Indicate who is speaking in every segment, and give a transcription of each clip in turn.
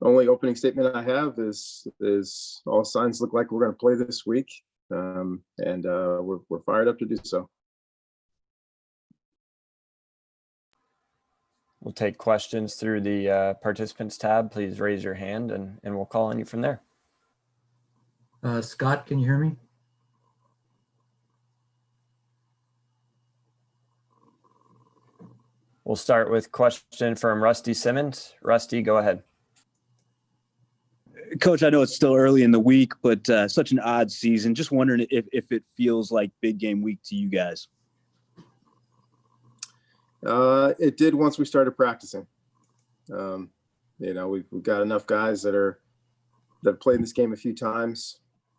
Speaker 1: Only opening statement I have is all signs look like we're going to play this week, and we're fired up to do so.
Speaker 2: We'll take questions through the participants tab. Please raise your hand and we'll call on you from there.
Speaker 3: Scott, can you hear me?
Speaker 2: We'll start with question from Rusty Simmons. Rusty, go ahead.
Speaker 4: Coach, I know it's still early in the week, but such an odd season. Just wondering if it feels like big game week to you guys.
Speaker 1: It did once we started practicing. We've got enough guys that played this game a few times,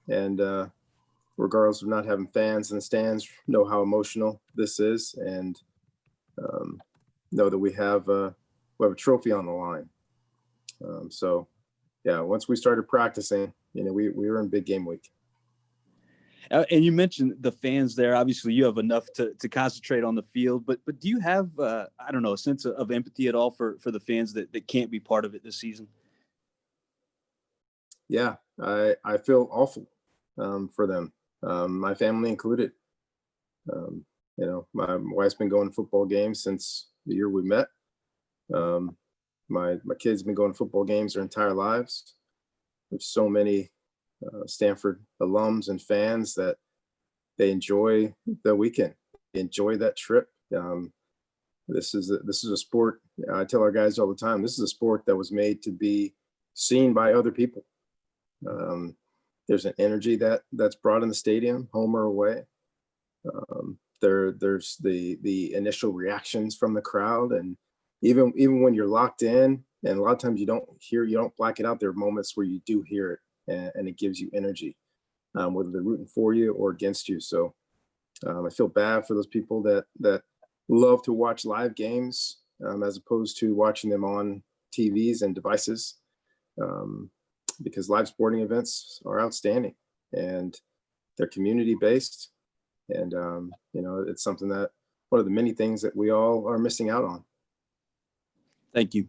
Speaker 1: and regardless of not having fans in the stands, know how emotional this is, and know that we have a trophy on the line. So, yeah, once we started practicing, we were in big game week.
Speaker 4: And you mentioned the fans there. Obviously, you have enough to concentrate on the field, but do you have, a sense of empathy at all for the fans that can't be part of it this season?
Speaker 1: Yeah, I feel awful for them, my family included. My wife's been going to football games since the year we met. My kids have been going to football games their entire lives. There's so many Stanford alums and fans that they enjoy the weekend, they enjoy that trip. This is a sport. I tell our guys all the time, this is a sport that was made to be seen by other people. There's an energy that's brought in the stadium, home or away. There's the initial reactions from the crowd, and even when you're locked in, and a lot of times you don't black it out. There are moments where you do hear it, and it gives you energy, whether they're rooting for you or against you. So I feel bad for those people that love to watch live games as opposed to watching them on TVs and devices, because live sporting events are outstanding and they're community based. And, it's something that one of the many things that we all are missing out on.
Speaker 4: Thank you.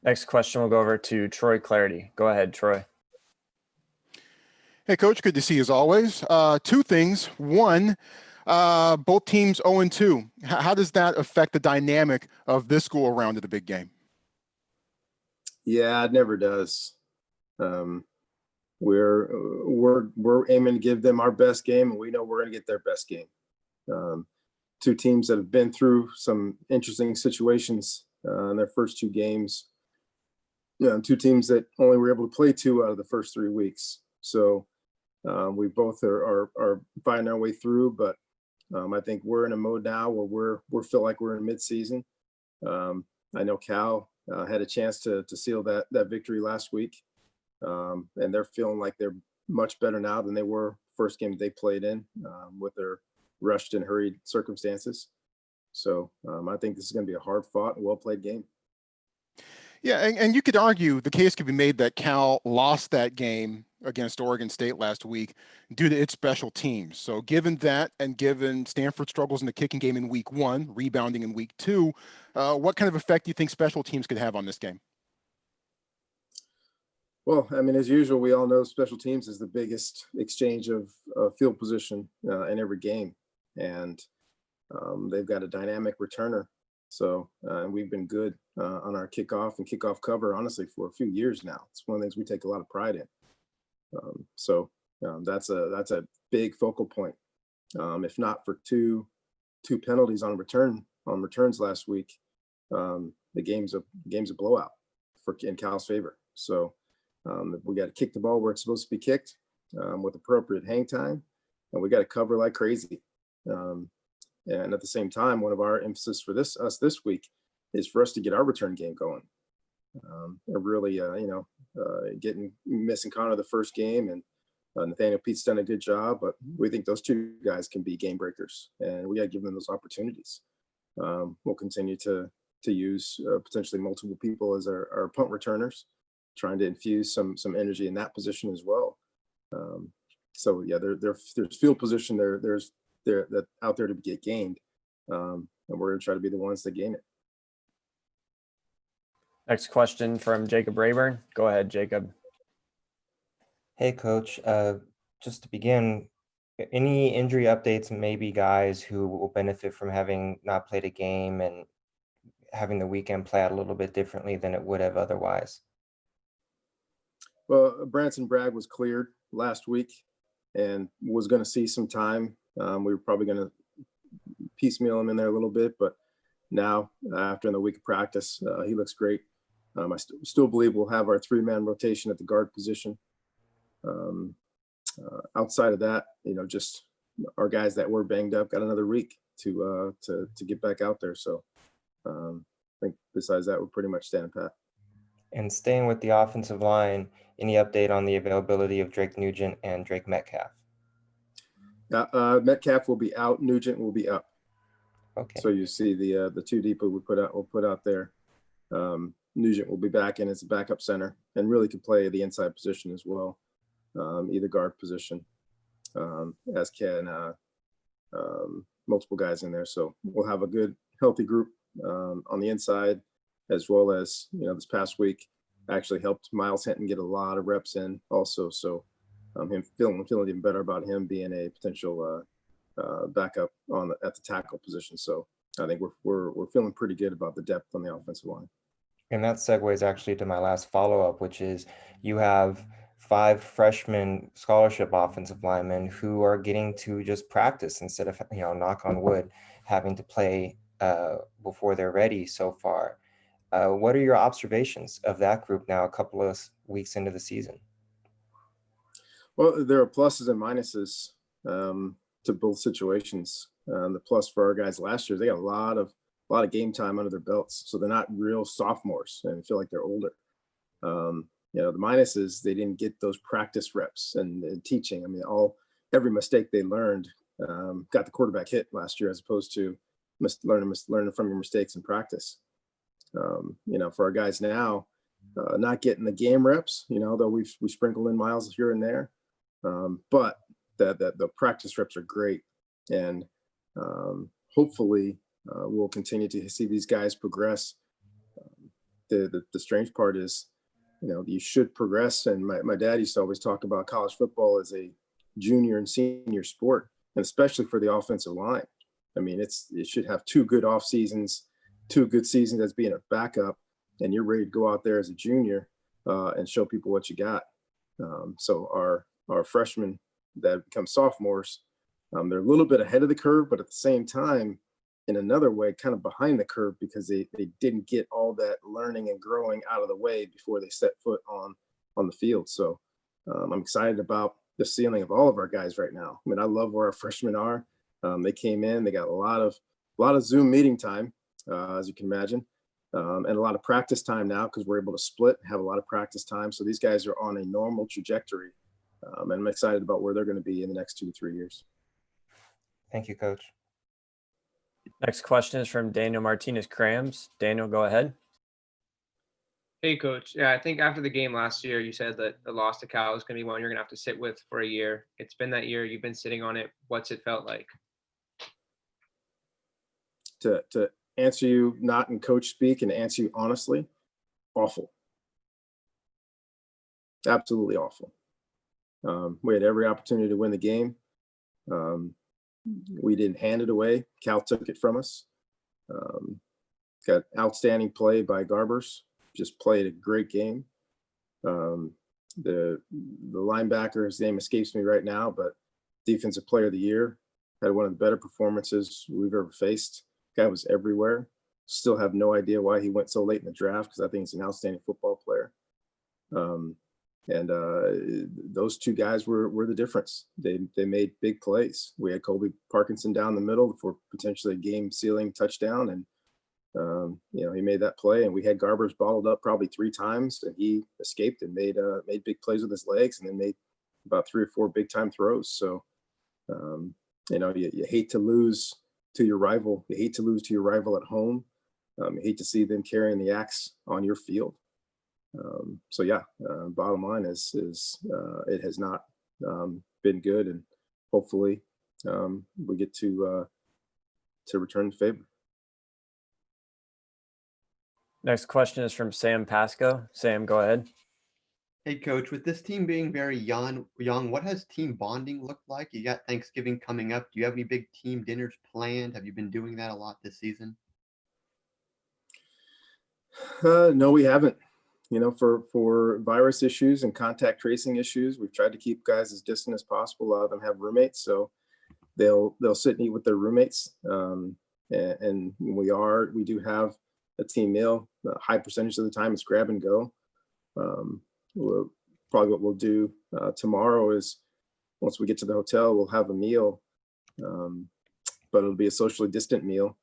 Speaker 2: Next question will go over to Troy Clarity. Go ahead, Troy.
Speaker 5: Hey, Coach, good to see you as always. Two things. One, both teams 0-2. How does that affect the dynamic of this go around at the big game?
Speaker 1: Yeah, it never does. We're aiming to give them our best game, and we know we're going to get their best game. Two teams that have been through some interesting situations in their first two games. Two teams that only were able to play 2 out of the first 3 weeks. So we both are finding our way through, but I think we're in a mode now where we feel like we're in mid-season. I know Cal had a chance to seal that victory last week, and they're feeling like they're much better now than they were first game they played in, with their rushed and hurried circumstances. So I think this is going to be a hard-fought and well-played game.
Speaker 5: Yeah, and you could argue the case could be made that Cal lost that game against Oregon State last week due to its special teams. So given that, and given Stanford struggles in the kicking game in week 1, rebounding in week 2, what kind of effect do you think special teams could have on this game?
Speaker 1: Well, I mean, as usual, we all know special teams is the biggest exchange of field position in every game. And they've got a dynamic returner. So we've been good on our kickoff and kickoff cover, honestly, for a few years now. It's one of the things we take a lot of pride in. That's a big focal point. If not for two penalties on returns last week, the game's a blowout in Cal's favor. So we got to kick the ball where it's supposed to be kicked, with appropriate hang time, and we got to cover like crazy. And at the same time, one of our emphasis for us this week is for us to get our return game going. Really, missing Connor the first game, and Nathaniel Pete's done a good job, but we think those two guys can be game breakers, and we got to give them those opportunities. We'll continue to use potentially multiple people as our punt returners, trying to infuse some energy in that position as well. So yeah, there's field position there's out there to get gained, and we're going to try to be the ones that gain it.
Speaker 2: Next question from Jacob Rayburn. Go ahead, Jacob.
Speaker 3: Hey, Coach. Just to begin, any injury updates, maybe guys who will benefit from having not played a game and having the weekend play out a little bit differently than it would have otherwise?
Speaker 1: Well, Branson Bragg was cleared last week and was going to see some time. We were probably going to piecemeal him in there a little bit, but now after the week of practice, he looks great. I still believe we'll have our 3-man rotation at the guard position. Outside of that, just our guys that were banged up got another week to get back out there. So I think besides that, we're pretty much standing pat.
Speaker 3: And staying with the offensive line, any update on the availability of Drake Nugent and Drake Metcalf?
Speaker 1: Metcalf will be out. Nugent will be up.
Speaker 3: Okay.
Speaker 1: So you see the 2 deep we'll put out there. Nugent will be back in as a backup center and really could play the inside position as well, either guard position, as can multiple guys in there. So we'll have a good, healthy group on the inside, as well as, this past week actually helped Miles Hinton get a lot of reps in also. So him feeling even better about him being a potential backup at the tackle position. So I think we're feeling pretty good about the depth on the offensive line.
Speaker 3: And that segues actually to my last follow-up, which is you have 5 freshman scholarship offensive linemen who are getting to just practice instead of, knock on wood, having to play before they're ready so far. What are your observations of that group now, a couple of weeks into the season?
Speaker 1: Well, there are pluses and minuses to both situations. The plus for our guys last year, they got a lot of game time under their belts, so they're not real sophomores and feel like they're older. The minus is they didn't get those practice reps and teaching. I mean, every mistake they learned got the quarterback hit last year, as opposed to learning from your mistakes in practice. For our guys now, not getting the game reps, though we sprinkle in miles here and there, but the practice reps are great, and hopefully we'll continue to see these guys progress. The strange part is, you should progress. And my dad used to always talk about college football as a junior and senior sport, and especially for the offensive line. I mean, it should have 2 good off seasons, 2 good seasons as being a backup, and you're ready to go out there as a junior and show people what you got. So our freshmen that become sophomores, they're a little bit ahead of the curve, but at the same time, in another way, kind of behind the curve, because they didn't get all that learning and growing out of the way before they set foot on the field. So I'm excited about the ceiling of all of our guys right now. I mean, I love where our freshmen are. They came in, they got a lot of Zoom meeting time, as you can imagine, and a lot of practice time now, because we're able to split, have a lot of practice time. So these guys are on a normal trajectory, and I'm excited about where they're going to be in the next 2 to 3 years.
Speaker 3: Thank you, Coach.
Speaker 2: Next question is from Daniel Martinez-Crams. Daniel, go ahead.
Speaker 6: Hey, Coach. Yeah, I think after the game last year, you said that the loss to Cal is going to be one you're going to have to sit with for a year. It's been that year. You've been sitting on it. What's it felt like?
Speaker 1: To answer you not in coach speak and answer you honestly, awful. Absolutely awful. We had every opportunity to win the game. We didn't hand it away. Cal took it from us. Got outstanding play by Garbers. Just played a great game. The linebacker, his name escapes me right now, but defensive player of the year, had one of the better performances we've ever faced. Guy was everywhere. Still have no idea why he went so late in the draft, because I think he's an outstanding football player. Those 2 guys were the difference. They made big plays. We had Colby Parkinson down the middle for potentially a game-sealing touchdown, and he made that play. And we had Garbers bottled up probably 3 times, and he escaped and made big plays with his legs, and then made about 3 or 4 big-time throws. So you hate to lose to your rival. You hate to lose to your rival at home. You hate to see them carrying the axe on your field. Bottom line is it has not been good, and hopefully we get to return the favor.
Speaker 2: Next question is from Sam Pasco. Sam, go ahead.
Speaker 7: Hey, Coach, with this team being very young, what has team bonding looked like? You got Thanksgiving coming up. Do you have any big team dinners planned? Have you been doing that a lot this season?
Speaker 1: No, we haven't. You know, for virus issues and contact tracing issues, we've tried to keep guys as distant as possible. A lot of them have roommates, so they'll sit and eat with their roommates. And we do have a team meal. A high percentage of the time, it's grab and go. Probably what we'll do tomorrow is once we get to the hotel, we'll have a meal, but it'll be a socially distant meal,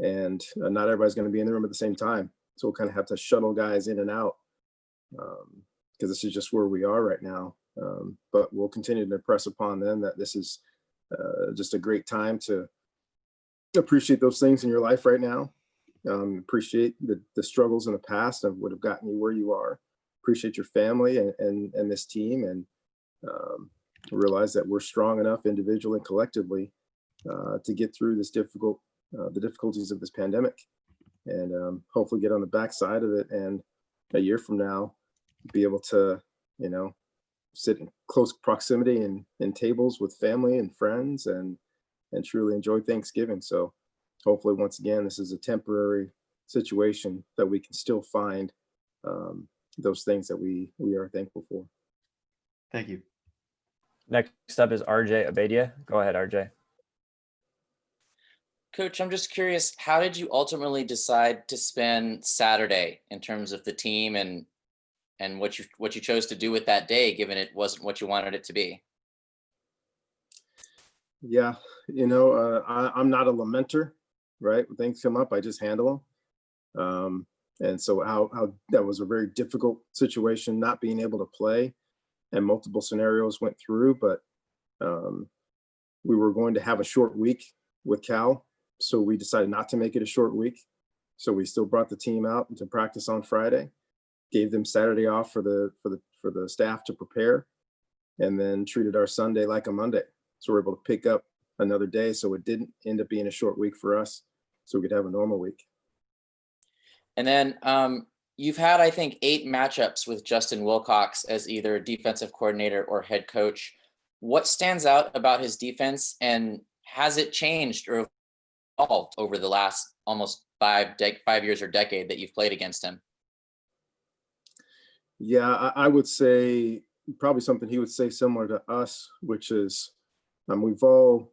Speaker 1: and not everybody's going to be in the room at the same time. So we'll kind of have to shuttle guys in and out because this is just where we are right now. But we'll continue to impress upon them that this is just a great time to appreciate those things in your life right now. Appreciate the struggles in the past that would have gotten you where you are. Appreciate your family and this team, and realize that we're strong enough individually and collectively to get through this the difficulties of this pandemic, and hopefully get on the backside of it, and a year from now be able to, you know, sit in close proximity and in tables with family and friends and truly enjoy Thanksgiving. So hopefully, once again, this is a temporary situation that we can still find those things that we are thankful for.
Speaker 7: Thank you.
Speaker 2: Next up is RJ Abadia. Go ahead, RJ.
Speaker 8: Coach, I'm just curious, how did you ultimately decide to spend Saturday in terms of the team and what you chose to do with that day, given it wasn't what you wanted it to be?
Speaker 1: Yeah, you know, I'm not a lamenter, right? When things come up, I just handle them. And so how that was a very difficult situation, not being able to play, and multiple scenarios went through, but we were going to have a short week with Cal. So we decided not to make it a short week. So we still brought the team out to practice on Friday, gave them Saturday off for the staff to prepare, and then treated our Sunday like a Monday. So we're able to pick up another day. So it didn't end up being a short week for us, so we could have a normal week.
Speaker 8: And then you've had, I think, 8 matchups with Justin Wilcox as either defensive coordinator or head coach. What stands out about his defense, and has it changed or evolved over the last almost 5 years or decade that you've played against him?
Speaker 1: Yeah, I would say probably something he would say similar to us, which is we've all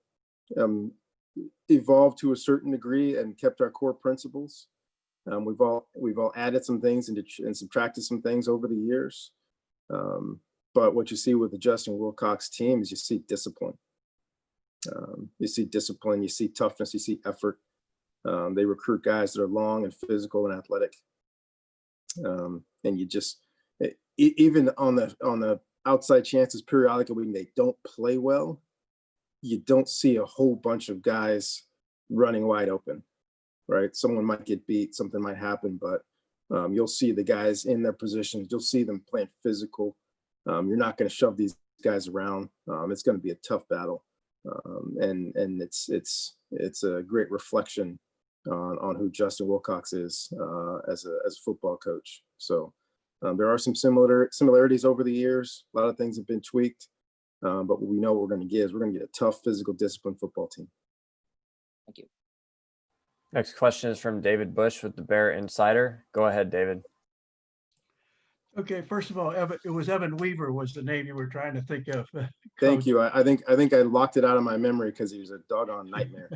Speaker 1: evolved to a certain degree and kept our core principles. We've all added some things and subtracted some things over the years. But what you see with the Justin Wilcox team is you see discipline. You see discipline, you see toughness, you see effort. They recruit guys that are long and physical and athletic. And you just, even on the outside chances periodically when they don't play well, you don't see a whole bunch of guys running wide open, right? Someone might get beat, something might happen, but you'll see the guys in their positions. You'll see them playing physical. You're not going to shove these guys around. It's going to be a tough battle, and it's a great reflection on who Justin Wilcox is as a football coach. So there are some similarities over the years. A lot of things have been tweaked, but we know what we're going to get is we're going to get a tough, physical, disciplined football team.
Speaker 8: Thank you.
Speaker 2: Next question is from David Bush with the Bear Insider. Go ahead, David.
Speaker 9: Okay, first of all, it was Evan Weaver was the name you were trying to think of.
Speaker 1: Thank you. I think I locked it out of my memory because he was a doggone nightmare.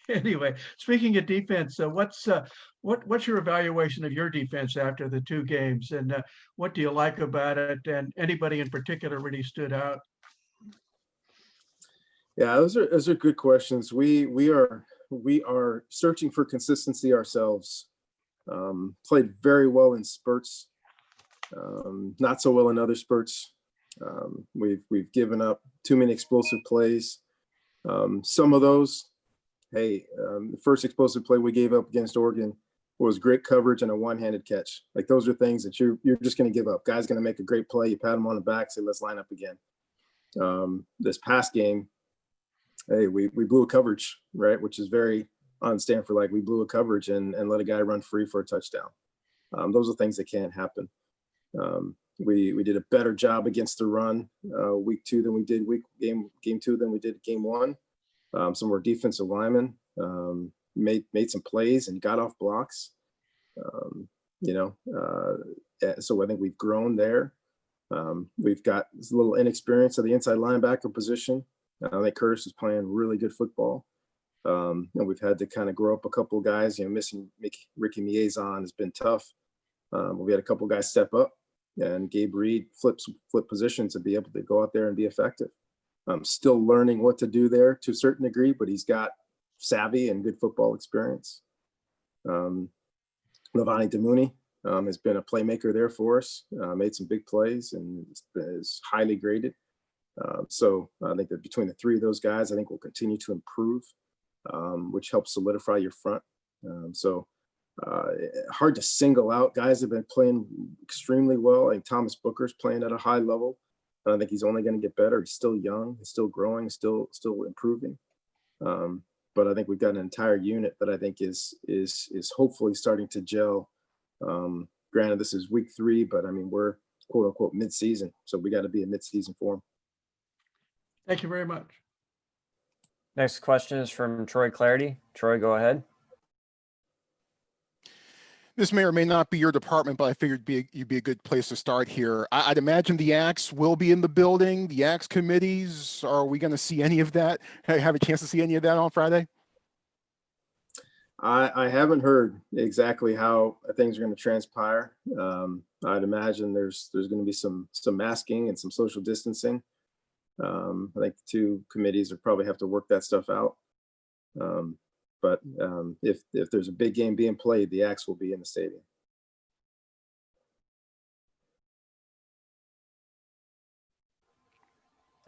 Speaker 9: Anyway, speaking of defense, what's your evaluation of your defense after the 2 games, and what do you like about it? And anybody in particular really stood out?
Speaker 1: Yeah, those are good questions. We are searching for consistency ourselves. Played very well in spurts, not so well in other spurts. We've given up too many explosive plays. Some of those, the first explosive play we gave up against Oregon was great coverage and a one-handed catch. Like those are things that you're just going to give up. Guy's going to make a great play. You pat him on the back, say, let's line up again. This past game, we blew a coverage, right? Which is very on Stanford, like we blew a coverage and let a guy run free for a touchdown. Those are things that can't happen. We did a better job against the run week 2 than we did game 2 than we did game 1. Some of our defensive linemen made some plays and got off blocks. So I think we've grown there. We've got a little inexperience at the inside linebacker position. I think Curtis is playing really good football. And we've had to kind of grow up a couple of guys. Missing Ricky Miezon has been tough. We had a couple of guys step up, and Gabe Reed flip positions to be able to go out there and be effective. I'm still learning what to do there to a certain degree, but he's got savvy and good football experience. Lavani Damuni has been a playmaker there for us, made some big plays and is highly graded. So I think that between the 3 of those guys, I think we'll continue to improve, which helps solidify your front. Hard to single out guys that have been playing extremely well. I think Thomas Booker's playing at a high level. I think he's only going to get better. He's still young, he's still growing, still improving. But I think we've got an entire unit that I think is hopefully starting to gel. Granted, this is week 3, but I mean, we're quote unquote mid-season, so we got to be in mid-season form.
Speaker 9: Thank you very much.
Speaker 2: Next question is from Troy Clarity. Troy, go ahead.
Speaker 5: This may or may not be your department, but I figured you'd be a good place to start here. I'd imagine the ACTS will be in the building. The ACTS committees, are we going to see any of that? Have a chance to see any of that on Friday?
Speaker 1: I haven't heard exactly how things are going to transpire. I'd imagine there's going to be some masking and some social distancing. I think the 2 committees will probably have to work that stuff out. But if there's a big game being played, the ACTS will be in the stadium.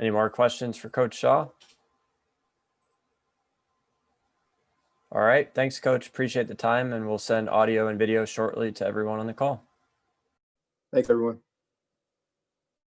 Speaker 2: Any more questions for Coach Shaw? All right. Thanks, Coach. Appreciate the time, and we'll send audio and video shortly to everyone on the call.
Speaker 1: Thanks, everyone.